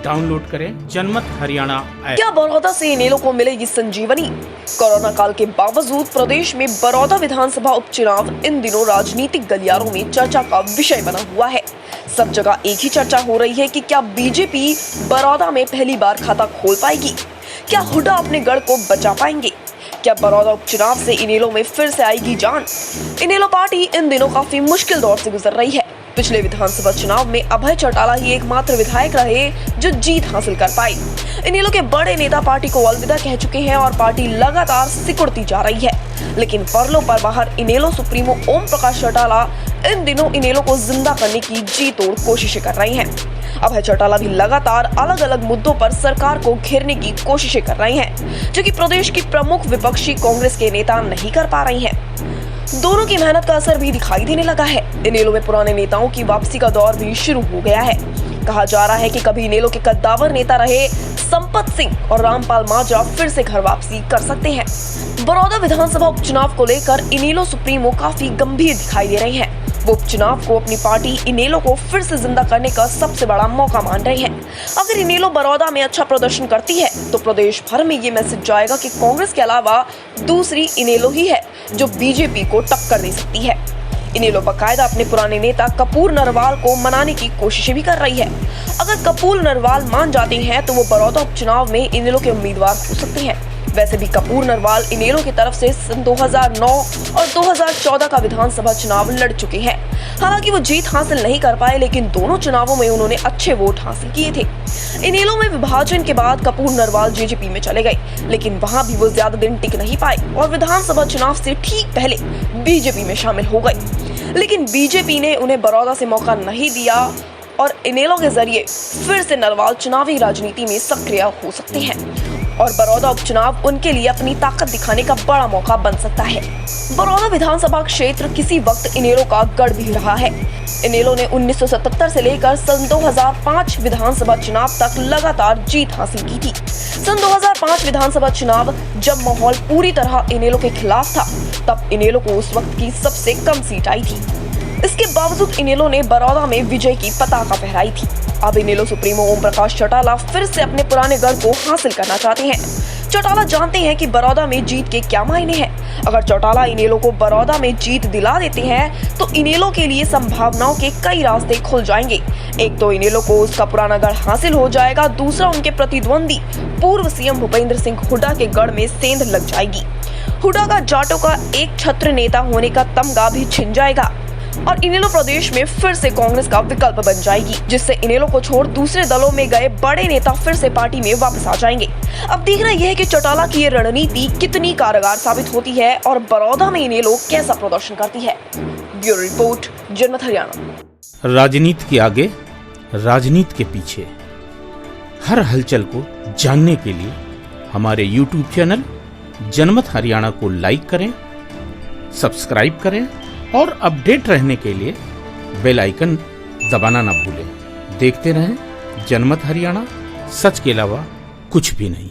Download करें जनमत Haryana app. क्या बड़ौदा से इनेलो को मिलेगी संजीवनी? कोरोना काल के बावजूद प्रदेश में बड़ौदा विधानसभा उपचुनाव इन दिनों राजनीतिक गलियारों में चर्चा का विषय बना हुआ है। सब जगह एक ही चर्चा हो रही है कि क्या बीजेपी बड़ौदा में पहली बार खाता खोल पाएगी? क्या हुड्डा अपने गढ़ को बचा पाएंगे? क्या बड़ौदा उपचुनाव से इनेलो में फिर से आएगी जान? इनेलो पार्टी इन दिनों काफी मुश्किल दौर से गुजर रही है। पिछले विधानसभा चुनाव में अभय चौटाला ही एकमात्र विधायक रहे जो जीत हासिल कर पाई। इनेलो के बड़े नेता पार्टी को अलविदा कह चुके हैं और पार्टी लगातार सिकुड़ती जा रही है। लेकिन परलों पर बाहर इनेलो सुप्रीमो ओम प्रकाश चौटाला इन दिनों इनेलो को जिंदा करने की जी तोड़ कोशिशें कर रहे हैं। अभय चौटाला भी लगातार अलग अलग मुद्दों पर सरकार को घेरने की कोशिशें कर रहे हैं, जो कि प्रदेश की प्रमुख विपक्षी कांग्रेस के नेता नहीं कर पा रही हैं। दोनों की मेहनत का असर भी दिखाई देने लगा है। इनेलो में पुराने नेताओं की वापसी का दौर भी शुरू हो गया है। कहा जा रहा है कि कभी इनेलो के कद्दावर नेता रहे संपत सिंह और रामपाल माजरा फिर से घर वापसी कर सकते हैं। बड़ौदा विधानसभा उपचुनाव को लेकर इनेलो सुप्रीमो काफी गंभीर दिखाई दे रहे हैं। वो उपचुनाव को अपनी पार्टी इनेलो को फिर से जिंदा करने का सबसे बड़ा मौका मान रहे हैं। अगर इनेलो बड़ौदा में अच्छा प्रदर्शन करती है तो प्रदेश भर में ये मैसेज जाएगा कि कांग्रेस के अलावा दूसरी इनेलो ही है जो बीजेपी को टक्कर दे सकती है। इनेलो बकायदा अपने पुराने नेता कपूर नरवाल को मनाने की कोशिशें भी कर रही है। अगर कपूर नरवाल मान जाते हैं तो वो बड़ौदा उपचुनाव में इनेलो के उम्मीदवार हो सकते हैं। वैसे भी कपूर नरवाल इनेलो की तरफ से सन 2009 और 2014 का विधानसभा चुनाव लड़ चुके हैं। हालांकि वो जीत हासिल नहीं कर पाए, लेकिन दोनों चुनावों में उन्होंने अच्छे वोट हासिल किए थे। इनेलो में विभाजन के बाद कपूर नरवाल जेजेपी में चले गए, लेकिन वहां भी वो ज्यादा दिन टिक नहीं पाए और विधानसभा चुनाव से ठीक पहले बीजेपी में शामिल हो गए। लेकिन बीजेपी ने उन्हें बड़ौदा से मौका नहीं दिया और इनेलो के जरिए फिर से नरवाल चुनावी राजनीति में सक्रिय हो सकते हैं और बड़ौदा उपचुनाव उनके लिए अपनी ताकत दिखाने का बड़ा मौका बन सकता है। बड़ौदा विधानसभा क्षेत्र किसी वक्त इनेलो का गढ़ भी रहा है। इनेलो ने 1977 से लेकर सन 2005 विधानसभा चुनाव तक लगातार जीत हासिल की थी। सन 2005 विधानसभा चुनाव जब माहौल पूरी तरह इनेलो के खिलाफ था, तब इनेलो को उस वक्त की सबसे कम सीट आई थी। इसके बावजूद इनेलो ने बड़ौदा में विजय की पताका फहराई थी। अब इनेलो सुप्रीमो ओम प्रकाश चौटाला फिर से अपने पुराने गढ़ को हासिल करना चाहते हैं। चौटाला जानते हैं कि बड़ौदा में जीत के क्या मायने हैं। अगर चौटाला इनेलो को बड़ौदा में जीत दिला देते हैं तो इनेलो के लिए संभावनाओं के कई रास्ते खुल जाएंगे। एक तो इनेलो को उसका पुराना गढ़ हासिल हो जाएगा, दूसरा उनके प्रतिद्वंदी पूर्व सीएम भूपेंद्र सिंह हुड्डा के गढ़ में सेंध लग जाएगी। हुड्डा का जाटों का एक छत्र नेता होने का तमगा भी छिन जाएगा और इनेलो प्रदेश में फिर से कांग्रेस का विकल्प बन जाएगी, जिससे इनेलो को छोड़ दूसरे दलों में गए बड़े नेता फिर से पार्टी में वापस आ जाएंगे। अब देखना यह है कि चौटाला की ये रणनीति कितनी कारगर साबित होती है और बड़ौदा में इनेलो कैसा प्रदर्शन करती है। ब्यूरो रिपोर्ट, जनमत हरियाणा। राजनीति के आगे, राजनीति के पीछे, हर हलचल को जानने के लिए हमारे YouTube चैनल जनमत हरियाणा को लाइक करें, सब्सक्राइब करें और अपडेट रहने के लिए बेल आइकन दबाना ना भूलें। देखते रहें जनमत हरियाणा, सच के अलावा कुछ भी नहीं।